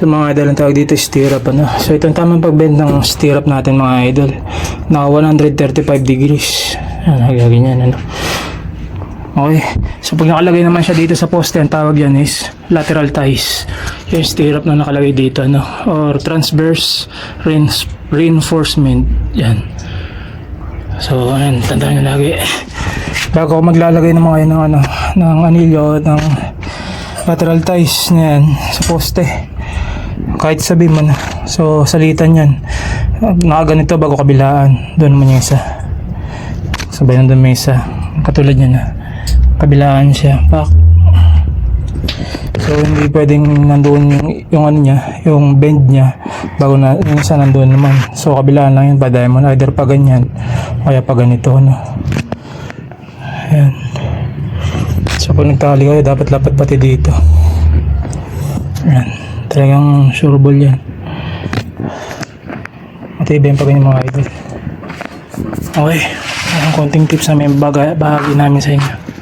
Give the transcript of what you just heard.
So mga idol, ang tawag dito stirrup ano. So ito ang tamang pagbend ng stirrup natin mga idol. Naka 135 degrees. Ayan, ganyan ano. Okay. So pag nakalagay naman siya dito sa poste, ang tawag yan is lateral ties. Yung stirrup na nakalagay dito ano. Or transverse reinforcement. Yan. So ayan, tandaan nyo lagi. Bago ako maglalagay ng mga yun ng, ano, ng anilyo, ng lateral ties na yan sa poste. Kahit sabi mo na. So salitan yan. Nakaganito bago kabilaan. Doon naman yung isa. Sabay nandun may isa. Katulad niya na. Kabilaan siya. Pak. So hindi pwedeng nandoon yung ano niya, yung bend niya bago na yung isa nandoon naman. So kabilaan lang yun pa diamond. Either pa ganyan o kaya pa ganito no. Ayan. So pag nagtali kayo dapat lapat pati dito. Ayan. Talagang sure ball yan. Matibay pa ganyan mga idol. Okay. Ang konting tips na may bahagi namin sa inyo.